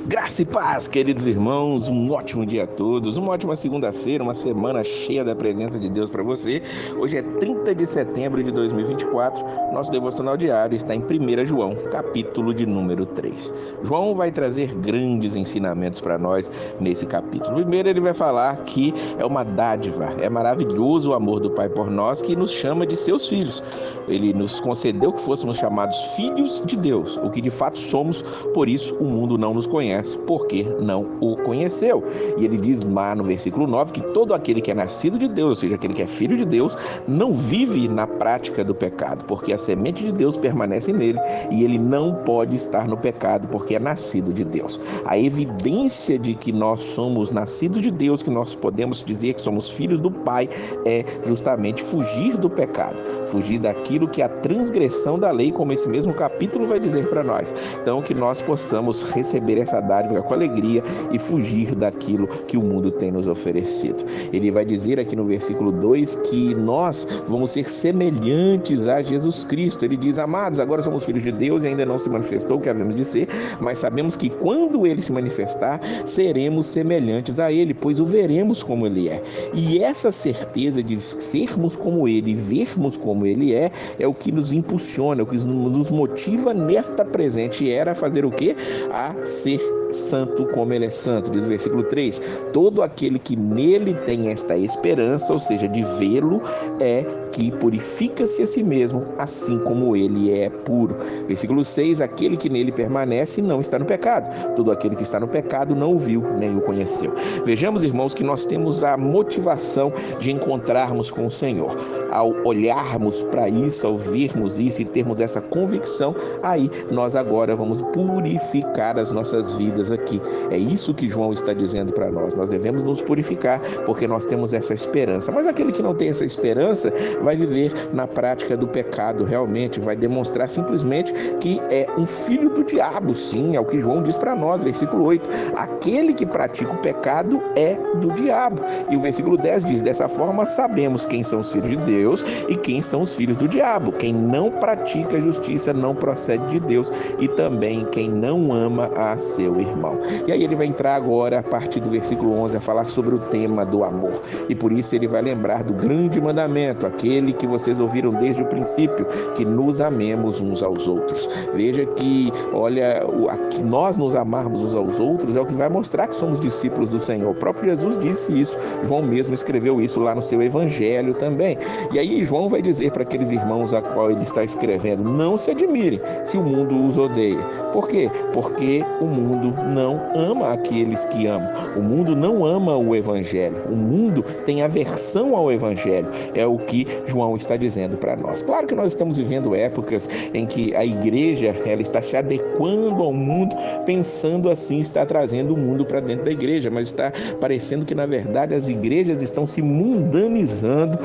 Graça e paz, queridos irmãos, um ótimo dia a todos, uma ótima segunda-feira, uma semana cheia da presença de Deus para você. Hoje é 30 de setembro de 2024, nosso devocional diário está em 1 João, capítulo de número 3. João vai trazer grandes ensinamentos para nós nesse capítulo. Primeiro ele vai falar que é uma dádiva, é maravilhoso o amor do Pai por nós que nos chama de seus filhos. Ele nos concedeu que fôssemos chamados filhos de Deus, o que de fato somos, por isso o mundo não nos conhece, porque não o conheceu. E ele diz lá no versículo 9 que todo aquele que é nascido de Deus, ou seja, aquele que é filho de Deus, não vive na prática do pecado, porque a semente de Deus permanece nele e ele não pode estar no pecado, porque é nascido de Deus. A evidência de que nós somos nascidos de Deus, que nós podemos dizer que somos filhos do Pai, é justamente fugir do pecado, fugir daquilo que é a transgressão da lei, como esse mesmo capítulo vai dizer para nós. Então, que nós possamos receber essa dádiva com alegria e fugir daquilo que o mundo tem nos oferecido. Ele vai dizer aqui no versículo 2 que nós vamos ser semelhantes a Jesus Cristo. Ele diz: amados, agora somos filhos de Deus e ainda não se manifestou o que havemos de ser, mas sabemos que quando ele se manifestar, seremos semelhantes a ele, pois o veremos como ele é. E essa certeza de sermos como ele, vermos como ele é o que nos impulsiona, o que nos motiva nesta presente era a fazer o quê? A ser santo como ele é santo. Diz o versículo 3, todo aquele que nele tem esta esperança, ou seja, de vê-lo, é que purifica-se a si mesmo, assim como ele é puro. Versículo 6, aquele que nele permanece não está no pecado. Todo aquele que está no pecado não o viu, nem o conheceu. Vejamos, irmãos, que nós temos a motivação de encontrarmos com o Senhor. Ao olharmos para isso, ao vermos isso e termos essa convicção, aí nós agora vamos purificar as nossas vidas aqui. É isso que João está dizendo para nós. Nós devemos nos purificar porque nós temos essa esperança. Mas aquele que não tem essa esperança vai viver na prática do pecado, realmente vai demonstrar simplesmente que é um filho do diabo. Sim, é o que João diz para nós, versículo 8. Aquele que pratica o pecado é do diabo. E o versículo 10 diz: dessa forma sabemos quem são os filhos de Deus e quem são os filhos do diabo. Quem não pratica a justiça não procede de Deus, e também quem não ama a seu irmão. E aí ele vai entrar agora, a partir do versículo 11, a falar sobre o tema do amor. E por isso ele vai lembrar do grande mandamento, aquele que vocês ouviram desde o princípio, que nos amemos uns aos outros. Veja que, olha, que nós nos amarmos uns aos outros é o que vai mostrar que somos discípulos do Senhor. O próprio Jesus disse isso, João mesmo escreveu isso lá no seu evangelho também. E aí João vai dizer para aqueles irmãos a qual ele está escrevendo: não se admirem se o mundo os odeia. Por quê? Porque o mundo não ama aqueles que amam. O mundo não ama o evangelho. O mundo tem aversão ao evangelho. É o que João está dizendo para nós. Claro que nós estamos vivendo épocas em que a igreja ela está se adequando ao mundo, pensando assim, está trazendo o mundo para dentro da igreja, mas está parecendo que na verdade as igrejas estão se mundanizando,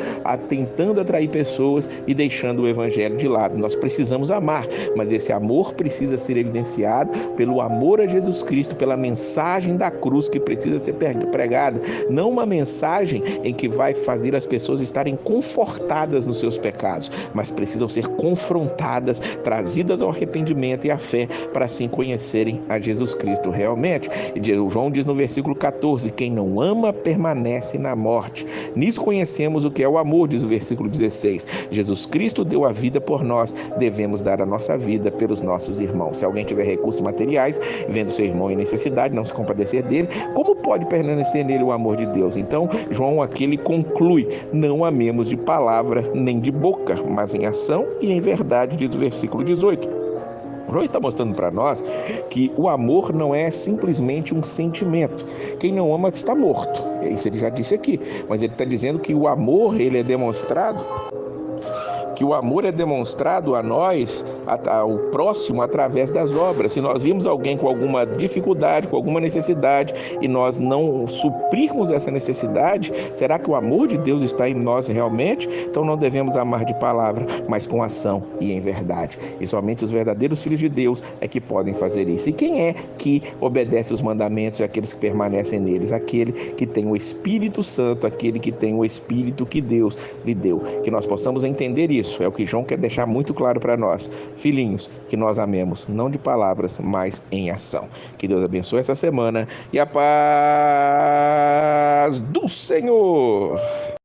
tentando atrair pessoas e deixando o evangelho de lado. Nós precisamos amar, mas esse amor precisa ser evidenciado pelo amor a Jesus Cristo, pela mensagem da cruz que precisa ser pregada, não uma mensagem em que vai fazer as pessoas estarem confortadas nos seus pecados, mas precisam ser confrontadas, trazidas ao arrependimento e à fé, para assim conhecerem a Jesus Cristo realmente. E João diz no versículo 14, quem não ama permanece na morte. Nisso conhecemos o que é o amor, diz o versículo 16. Jesus Cristo deu a vida por nós, devemos dar a nossa vida pelos nossos irmãos. Se alguém tiver recursos materiais, vendo seu irmão em necessidade, não se compadecer dele, como pode permanecer nele o amor de Deus? Então, João aqui ele conclui: não amemos de palavra nem de boca, mas em ação e em verdade, diz o versículo 18. João está mostrando para nós que o amor não é simplesmente um sentimento. Quem não ama está morto. Isso ele já disse aqui. Mas ele está dizendo que o amor ele é demonstrado a nós, ao próximo, através das obras. Se nós vimos alguém com alguma dificuldade, com alguma necessidade, e nós não suprirmos essa necessidade, será que o amor de Deus está em nós realmente? Então não devemos amar de palavra, mas com ação e em verdade. E somente os verdadeiros filhos de Deus é que podem fazer isso. E quem é que obedece os mandamentos e aqueles que permanecem neles? Aquele que tem o Espírito Santo, aquele que tem o Espírito que Deus lhe deu. Que nós possamos entender isso isso, é o que João quer deixar muito claro para nós. Filhinhos, que nós amemos, não de palavras, mas em ação. Que Deus abençoe essa semana e a paz do Senhor.